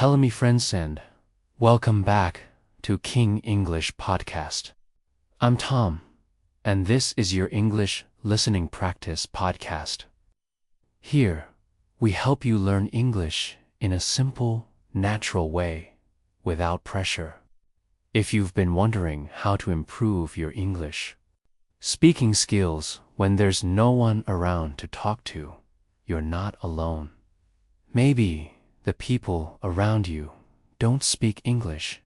Hello, me friends, and welcome back to King English Podcast. I'm Tom, and this is your English listening practice podcast. Here, we help you learn English in a simple, natural way, without pressure. If you've been wondering how to improve your English speaking skills when there's no one around to talk to, you're not alone. Maybe the people around you don't speak English,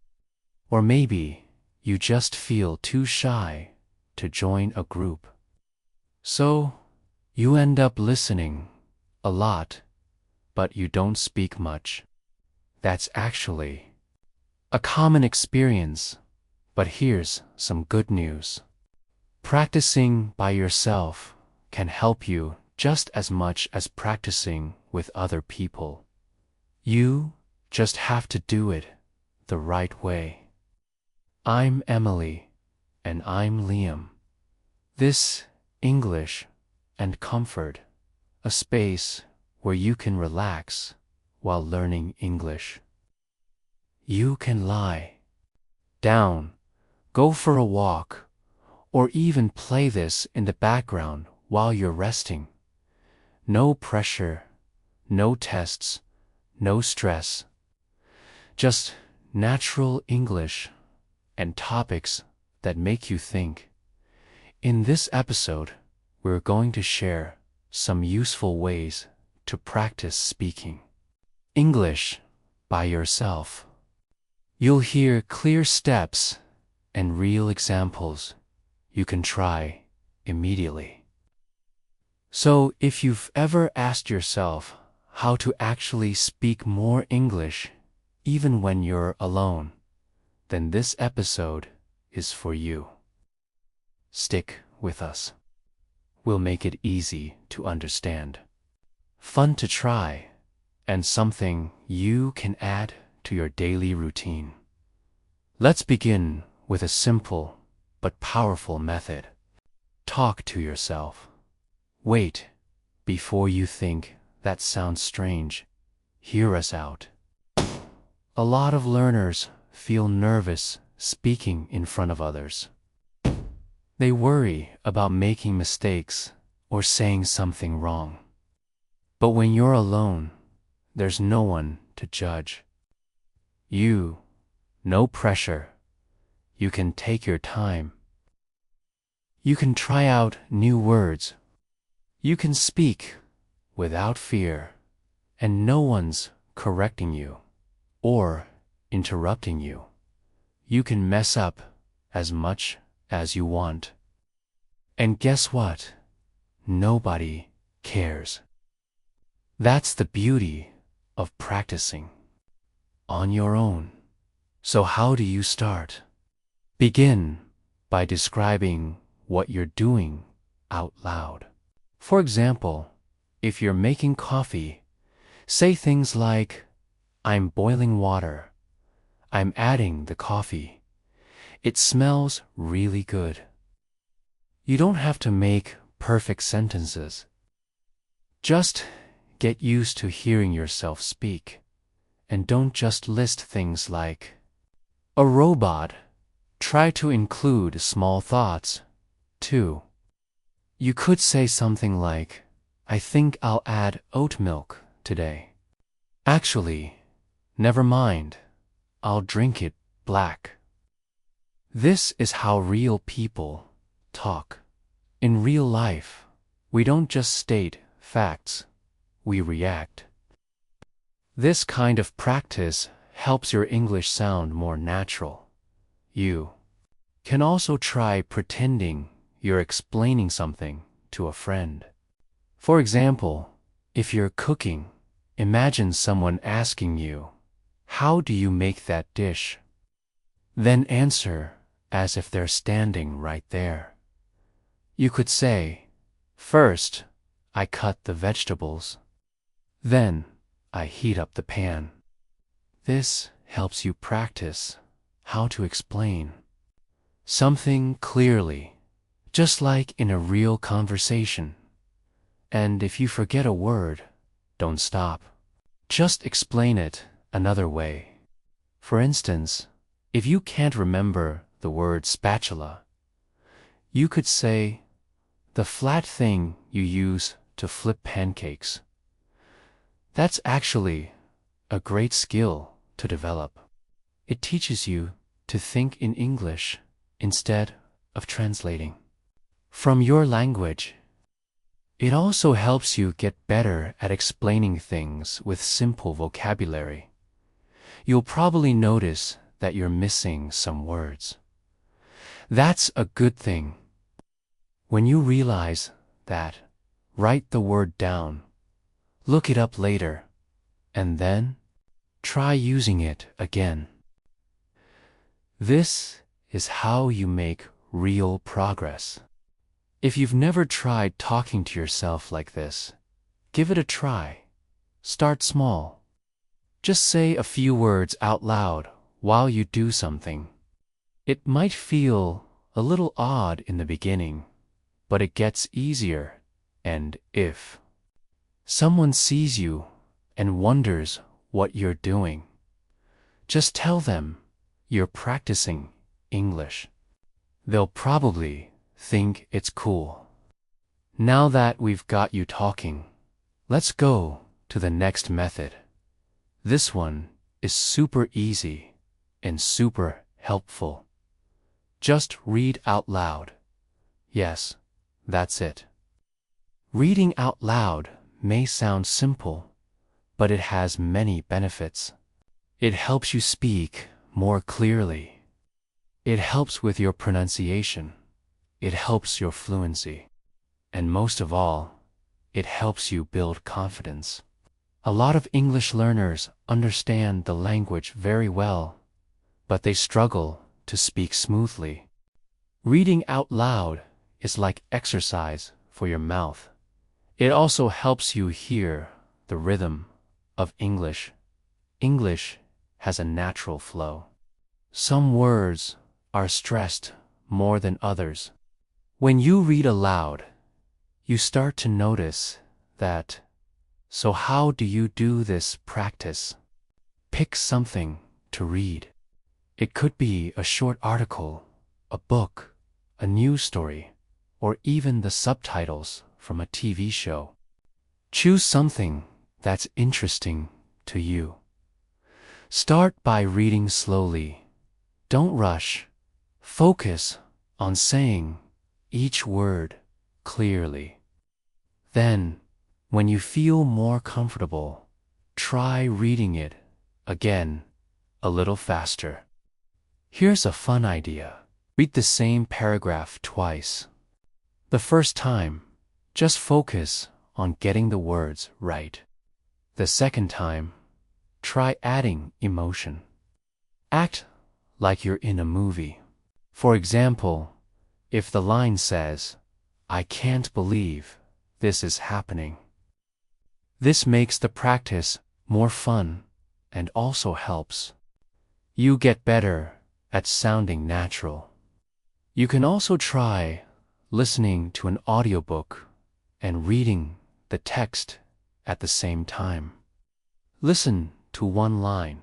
or maybe you just feel too shy to join a group. So you end up listening a lot, but you don't speak much. That's actually a common experience, but here's some good news. Practicing by yourself can help you just as much as practicing with other people. You just have to do it the right way. I'm Emily, and I'm Liam. This English and Comfort, a space where you can relax while learning English. You can lie down, go for a walk, or even play this in the background while you're resting. No pressure, no tests, no stress. Just natural English and topics that make you think. In this episode, we're going to share some useful ways to practice speaking English by yourself. You'll hear clear steps and real examples you can try immediately. So if you've ever asked yourself how to actually speak more English even when you're alone, then this episode is for you. Stick with us. We'll make it easy to understand, fun to try, and something you can add to your daily routine. Let's begin with a simple but powerful method. Talk to yourself. Wait, before you think that sounds strange, hear us out. A lot of learners feel nervous speaking in front of others. They worry about making mistakes or saying something wrong. But when you're alone, there's no one to judge. No pressure. You can take your time. You can try out new words. You can speak without fear, and no one's correcting you or interrupting you. You can mess up as much as you want. And guess what? Nobody cares. That's the beauty of practicing on your own. So how do you start? Begin by describing what you're doing out loud. For example, if you're making coffee, say things like, I'm boiling water. I'm adding the coffee. It smells really good. You don't have to make perfect sentences. Just get used to hearing yourself speak, and don't just list things like, a robot. Try to include small thoughts, too. You could say something like, I think I'll add oat milk today. Actually, never mind. I'll drink it black. This is how real people talk. In real life, we don't just state facts, we react. This kind of practice helps your English sound more natural. You can also try pretending you're explaining something to a friend. For example, if you're cooking, imagine someone asking you, how do you make that dish? Then answer as if they're standing right there. You could say, first, I cut the vegetables. Then, I heat up the pan. This helps you practice how to explain something clearly, just like in a real conversation. And if you forget a word, don't stop. Just explain it another way. For instance, if you can't remember the word spatula, you could say, the flat thing you use to flip pancakes. That's actually a great skill to develop. It teaches you to think in English instead of translating from your language. It also helps you get better at explaining things with simple vocabulary. You'll probably notice that you're missing some words. That's a good thing. When you realize that, write the word down, look it up later, and then try using it again. This is how you make real progress. If you've never tried talking to yourself like this, give it a try. Start small. Just say a few words out loud while you do something. It might feel a little odd in the beginning, but it gets easier, and if someone sees you and wonders what you're doing, just tell them you're practicing English. They'll probably think it's cool. Now that we've got you talking, let's go to the next method. This one is super easy and super helpful. Just read out loud. Yes, that's it. Reading out loud may sound simple, but it has many benefits. It helps you speak more clearly. It helps with your pronunciation. It helps your fluency. And most of all, it helps you build confidence. A lot of English learners understand the language very well, but they struggle to speak smoothly. Reading out loud is like exercise for your mouth. It also helps you hear the rhythm of English. English has a natural flow. Some words are stressed more than others. When you read aloud, you start to notice that. So how do you do this practice? Pick something to read. It could be a short article, a book, a news story, or even the subtitles from a TV show. Choose something that's interesting to you. Start by reading slowly. Don't rush. Focus on saying each word clearly. Then, when you feel more comfortable, try reading it again a little faster. Here's a fun idea. Read the same paragraph twice. The first time, just focus on getting the words right. The second time, try adding emotion. Act like you're in a movie. For example, if the line says, "I can't believe this is happening." This makes the practice more fun and also helps you get better at sounding natural. You can also try listening to an audiobook and reading the text at the same time. Listen to one line,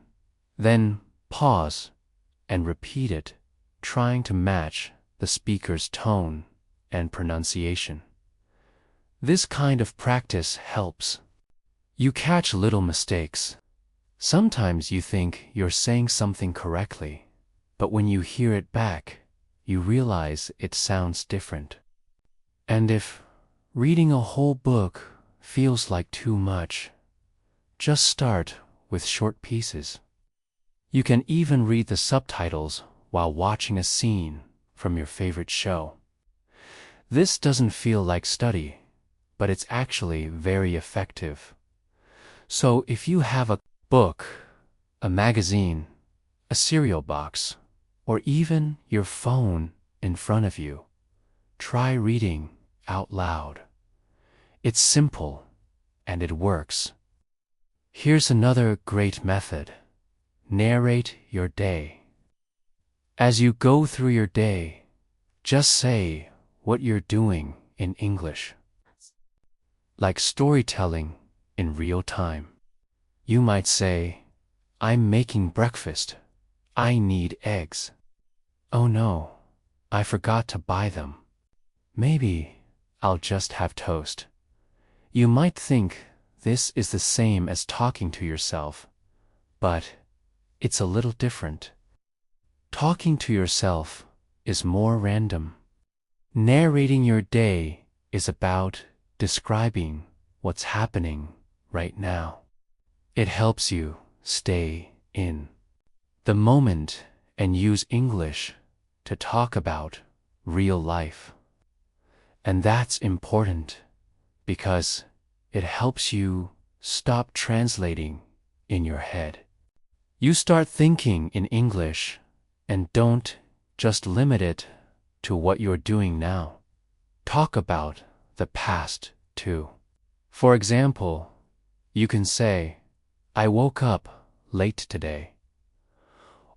then pause and repeat it, trying to match the speaker's tone and pronunciation. This kind of practice helps. You catch little mistakes. Sometimes you think you're saying something correctly, but when you hear it back, you realize it sounds different. And if reading a whole book feels like too much, just start with short pieces. You can even read the subtitles while watching a scene from your favorite show. This doesn't feel like study, but it's actually very effective. So if you have a book, a magazine, a cereal box, or even your phone in front of you, try reading out loud. It's simple and it works. Here's another great method. Narrate your day. As you go through your day, just say what you're doing in English. Like storytelling in real time. You might say, I'm making breakfast. I need eggs. Oh no, I forgot to buy them. Maybe I'll just have toast. You might think this is the same as talking to yourself, but it's a little different. Talking to yourself is more random. Narrating your day is about describing what's happening right now. It helps you stay in the moment and use English to talk about real life. And that's important because it helps you stop translating in your head. You start thinking in English and don't just limit it to what you're doing now. Talk about the past too. For example, you can say, I woke up late today.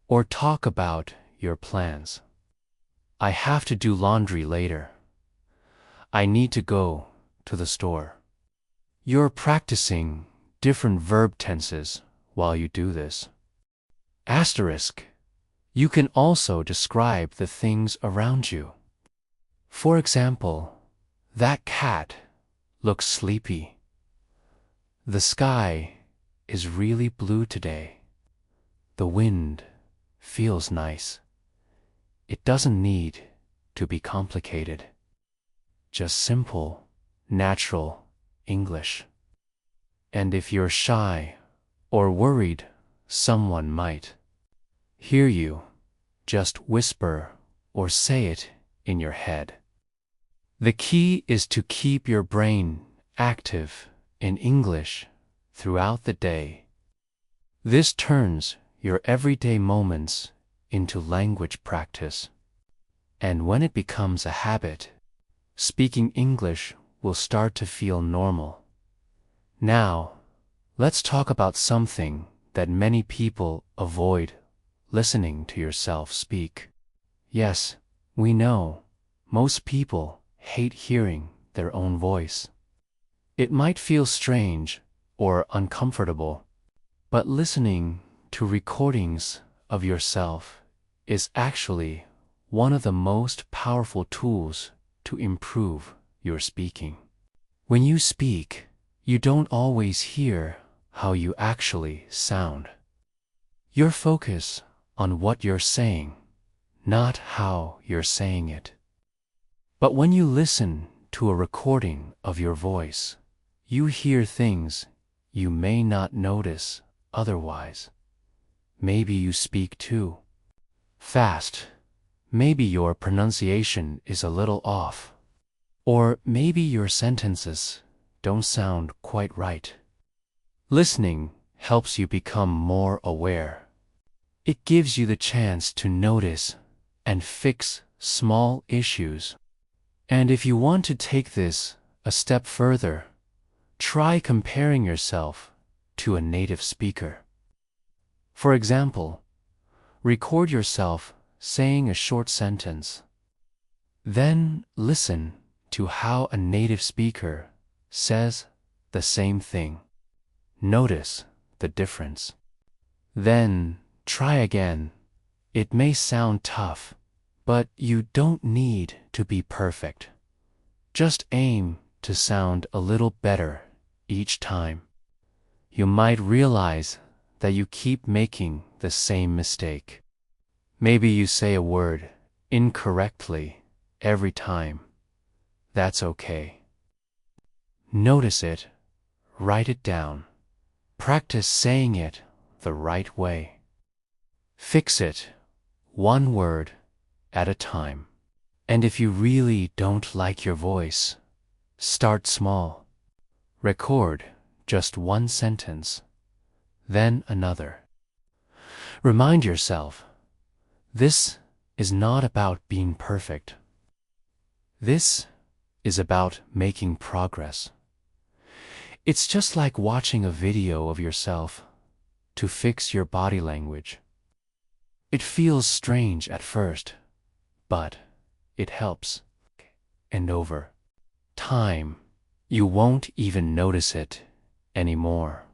Or talk about your plans. I have to do laundry later. I need to go to the store. You're practicing different verb tenses while you do this. Asterisk. You can also describe the things around you. For example, that cat looks sleepy. The sky is really blue today. The wind feels nice. It doesn't need to be complicated. Just simple, natural English. And if you're shy or worried someone might hear you, just whisper or say it in your head. The key is to keep your brain active in English throughout the day. This turns your everyday moments into language practice. And when it becomes a habit, speaking English will start to feel normal. Now, let's talk about something that many people avoid: listening to yourself speak. Yes, we know, most people hate hearing their own voice. It might feel strange or uncomfortable, but listening to recordings of yourself is actually one of the most powerful tools to improve your speaking. When you speak, you don't always hear how you actually sound. You're focused on what you're saying, not how you're saying it. But when you listen to a recording of your voice, you hear things you may not notice otherwise. Maybe you speak too fast. Maybe your pronunciation is a little off. Or maybe your sentences don't sound quite right. Listening helps you become more aware. It gives you the chance to notice and fix small issues. And if you want to take this a step further, try comparing yourself to a native speaker. For example, record yourself saying a short sentence. Then listen to how a native speaker says the same thing. Notice the difference. Then try again. It may sound tough, but you don't need to be perfect. Just aim to sound a little better each time. You might realize that you keep making the same mistake. Maybe you say a word incorrectly every time. That's okay. Notice it, write it down. Practice saying it the right way. Fix it, one word at a time. And if you really don't like your voice, start small. Record just one sentence, then another. Remind yourself, this is not about being perfect. This is about making progress. It's just like watching a video of yourself to fix your body language. It feels strange at first, but it helps. And over time, you won't even notice it anymore.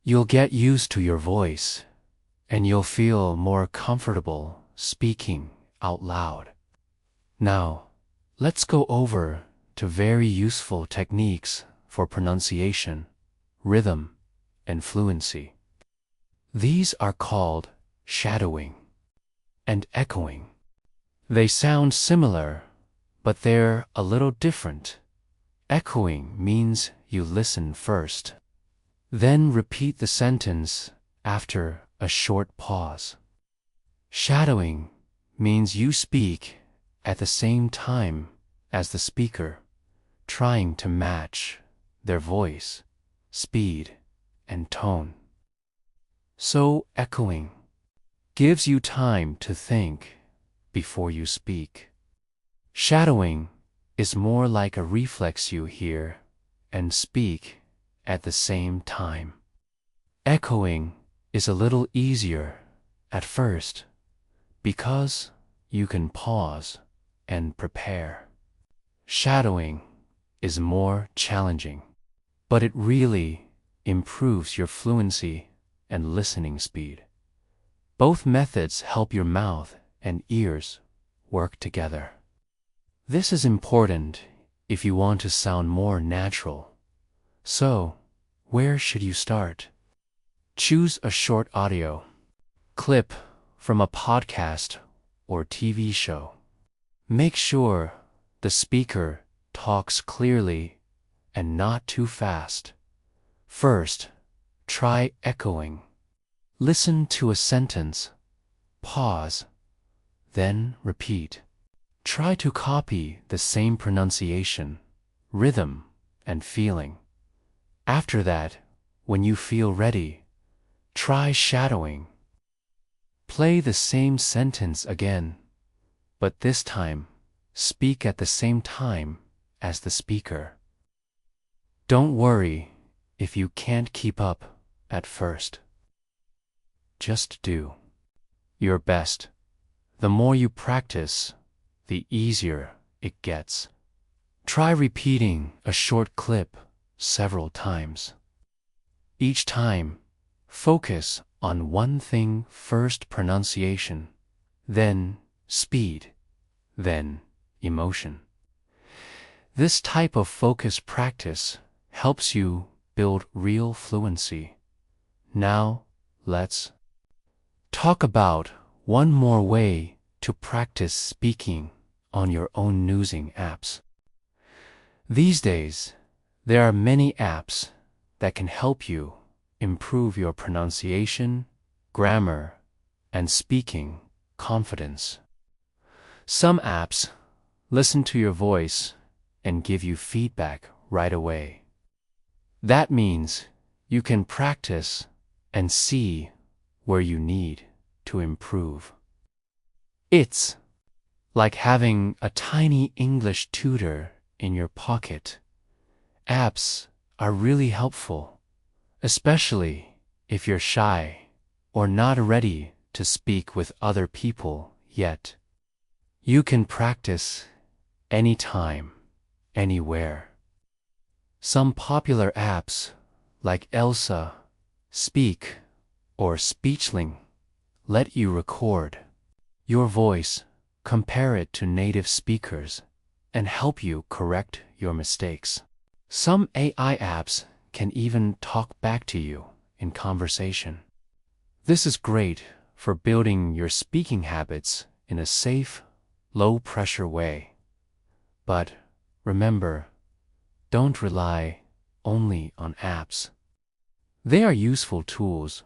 You'll get used to your voice, and you'll feel more comfortable speaking out loud. Now, let's go over to very useful techniques for pronunciation, rhythm, and fluency. These are called shadowing and echoing. They sound similar, but they're a little different. Echoing means you listen first, then repeat the sentence after a short pause. Shadowing means you speak at the same time as the speaker, trying to match their voice, speed, and tone. So echoing gives you time to think before you speak. Shadowing is more like a reflex. You hear and speak at the same time. Echoing is a little easier at first because you can pause and prepare. Shadowing is more challenging, but it really improves your fluency and listening speed. Both methods help your mouth and ears work together. This is important if you want to sound more natural. So, where should you start? Choose a short audio clip from a podcast or TV show. Make sure the speaker talks clearly and not too fast. First, try echoing. Listen to a sentence, pause, then repeat. Try to copy the same pronunciation, rhythm, and feeling. After that, when you feel ready, try shadowing. Play the same sentence again, but this time, speak at the same time as the speaker. Don't worry if you can't keep up at first. Just do your best. The more you practice, the easier it gets. Try repeating a short clip several times. Each time, focus on one thing first: pronunciation, then speed, then emotion. This type of focus practice helps you build real fluency. Now, let's talk about one more way to practice speaking on your own newsing apps. These days, there are many apps that can help you improve your pronunciation, grammar, and speaking confidence. Some apps listen to your voice and give you feedback right away. That means you can practice and see where you need to improve. It's like having a tiny English tutor in your pocket. Apps are really helpful, especially if you're shy or not ready to speak with other people yet. You can practice anytime, anywhere. Some popular apps like Elsa, Speak, or Speechling let you record your voice, compare it to native speakers, and help you correct your mistakes. Some AI apps can even talk back to you in conversation. This is great for building your speaking habits in a safe, low-pressure way. But remember, don't rely only on apps. They are useful tools,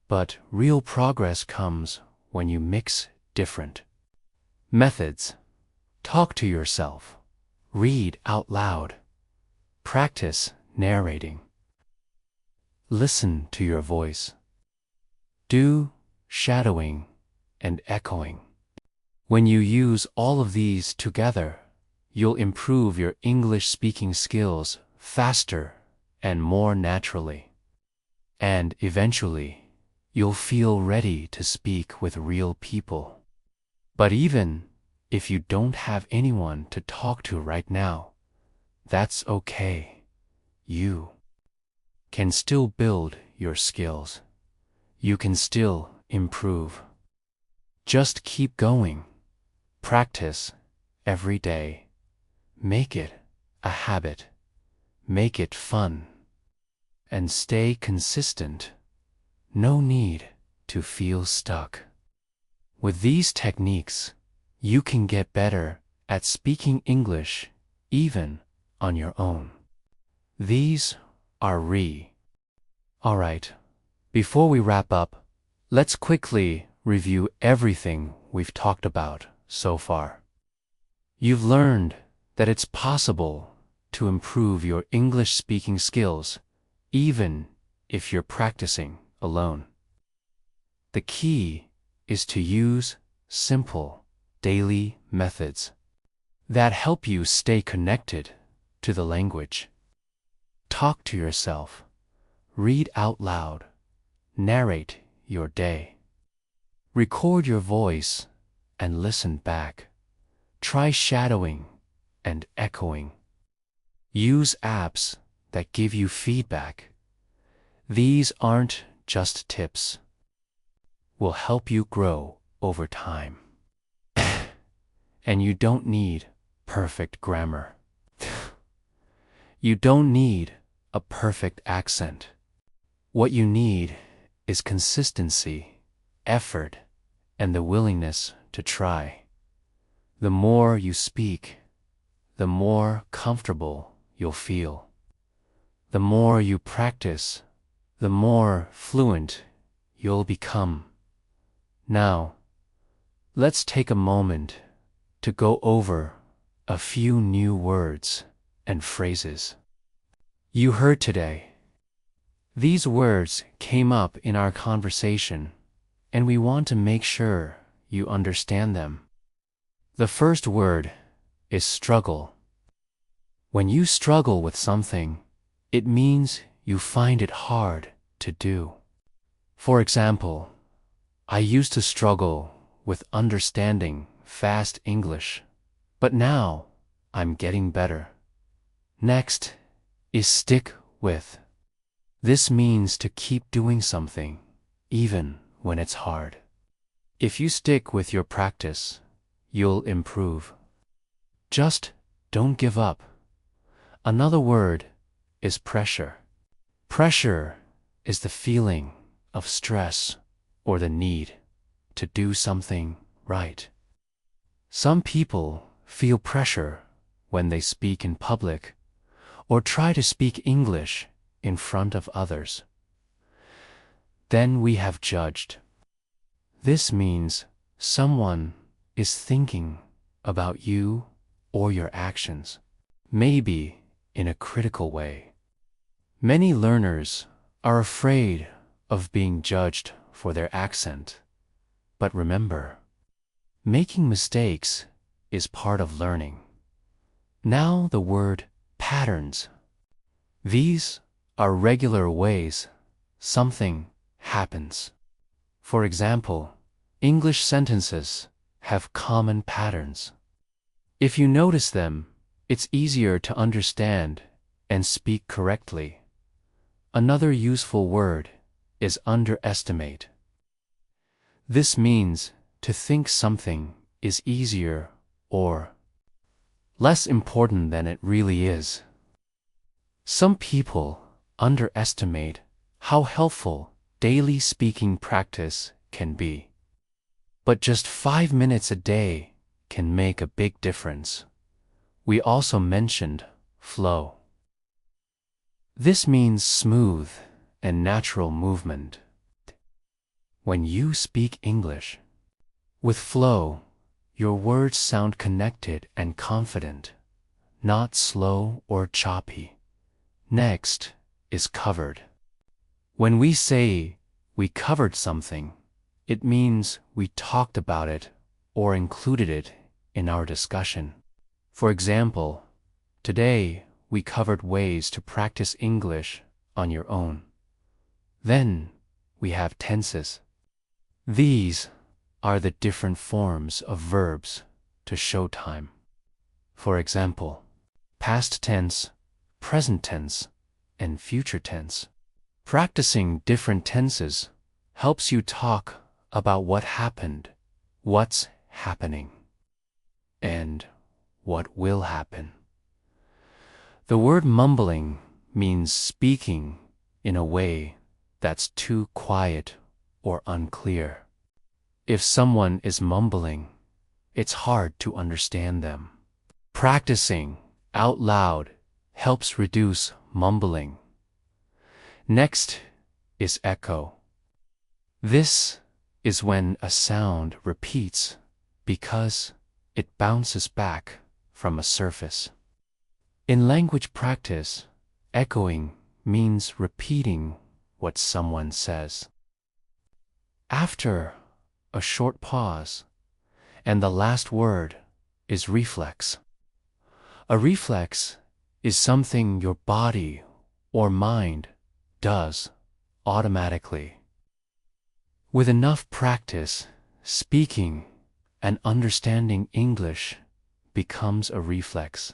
but real progress comes when you mix different methods. Talk to yourself, read out loud, practice narrating, listen to your voice, do shadowing and echoing. When you use all of these together, you'll improve your English speaking skills faster and more naturally. And eventually, you'll feel ready to speak with real people. But even if you don't have anyone to talk to right now, that's okay. You can still build your skills. You can still improve. Just keep going. Practice every day. Make it a habit. Make it fun. And stay consistent. No need to feel stuck. With these techniques, you can get better at speaking English even on your own. These are Alright, before we wrap up, let's quickly review everything we've talked about so far. You've learned that it's possible to improve your English speaking skills even if you're practicing alone. The key is to use simple, daily methods that help you stay connected to the language. Talk to yourself, read out loud, narrate your day. Record your voice and listen back. Try shadowing and echoing. Use apps that give you feedback. These aren't just tips. Will help you grow over time. And you don't need perfect grammar. You don't need a perfect accent. What you need is consistency, effort, and the willingness to try. The more you speak, the more comfortable you'll feel. The more you practice, the more fluent you'll become. Now, let's take a moment to go over a few new words and phrases you heard today. These words came up in our conversation, and we want to make sure you understand them. The first word is struggle. When you struggle with something, it means you find it hard to do. For example, I used to struggle with understanding fast English, but now I'm getting better. Next is stick with. This means to keep doing something, even when it's hard. If you stick with your practice, you'll improve. Just don't give up. Another word is pressure. Pressure is the feeling of stress or the need to do something right. Some people feel pressure when they speak in public or try to speak English in front of others. Then we have judged. This means someone is thinking about you or your actions, maybe in a critical way. Many learners are afraid of being judged for their accent. But remember, making mistakes is part of learning. Now the word patterns. These are regular ways something happens. For example, English sentences have common patterns. If you notice them, it's easier to understand and speak correctly. Another useful word is underestimate. This means to think something is easier or less important than it really is. Some people underestimate how helpful daily speaking practice can be. But just 5 minutes a day can make a big difference. We also mentioned flow. This means smooth and natural movement. When you speak English with flow, your words sound connected and confident, not slow or choppy. Next is covered. When we say we covered something, it means we talked about it or included it in our discussion. For example, today we covered ways to practice English on your own. Then we have tenses. These are the different forms of verbs to show time. For example, past tense, present tense, and future tense. Practicing different tenses helps you talk about what happened, what's happening, and what will happen. The word mumbling means speaking in a way that's too quiet or unclear. If someone is mumbling, it's hard to understand them. Practicing out loud helps reduce mumbling. Next is echo. This is when a sound repeats because it bounces back from a surface. In language practice, echoing means repeating what someone says. After a short pause, and the last word is reflex. A reflex is something your body or mind does automatically. With enough practice, speaking and understanding English becomes a reflex.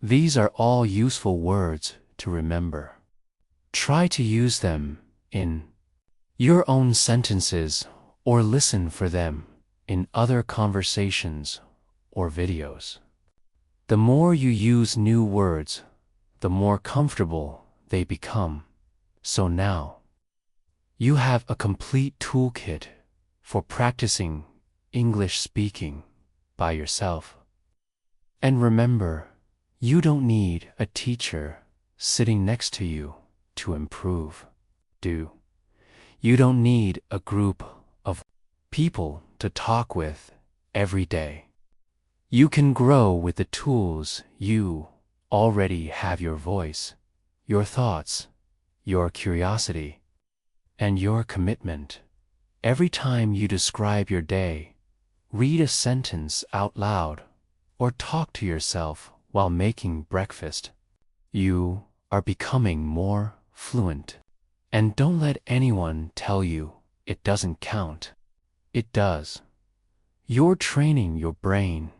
These are all useful words to remember. Try to use them in your own sentences or listen for them in other conversations or videos. The more you use new words, the more comfortable they become. So now, you have a complete toolkit for practicing English speaking by yourself. And remember, you don't need a teacher sitting next to you to improve. You don't need a group of people to talk with every day. You can grow with the tools you already have: your voice, your thoughts, your curiosity, and your commitment. Every time you describe your day, read a sentence out loud, or talk to yourself while making breakfast, you are becoming more fluent. And don't let anyone tell you it doesn't count. It does. You're training your brain,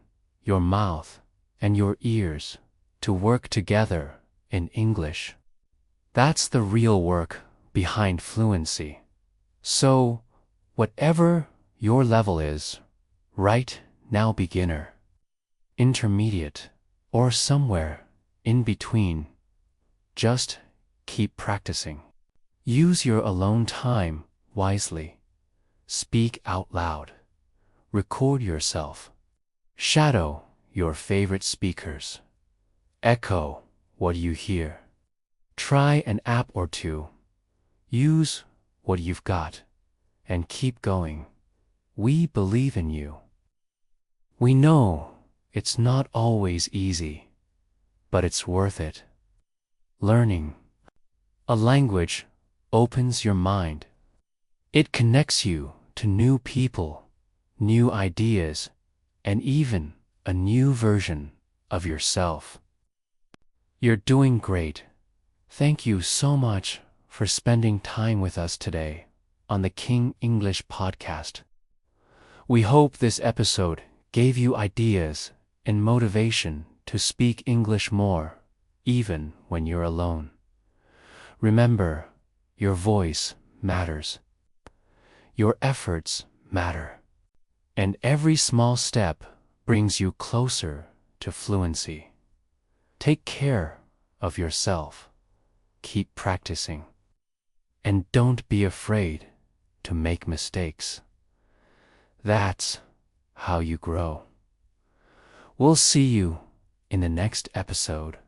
your mouth, and your ears to work together in English. That's the real work behind fluency. So, whatever your level is, right now, beginner, intermediate, or somewhere in between, just keep practicing. Use your alone time wisely. Speak out loud. Record yourself. Shadow your favorite speakers. Echo what you hear. Try an app or two. Use what you've got and keep going. We believe in you. We know it's not always easy, but it's worth it. Learning a language opens your mind. It connects you to new people, new ideas, and even a new version of yourself. You're doing great. Thank you so much for spending time with us today on the King English podcast. We hope this episode gave you ideas and motivation to speak English more, even when you're alone. Remember, your voice matters. Your efforts matter. And every small step brings you closer to fluency. Take care of yourself. Keep practicing. And don't be afraid to make mistakes. That's how you grow. We'll see you in the next episode.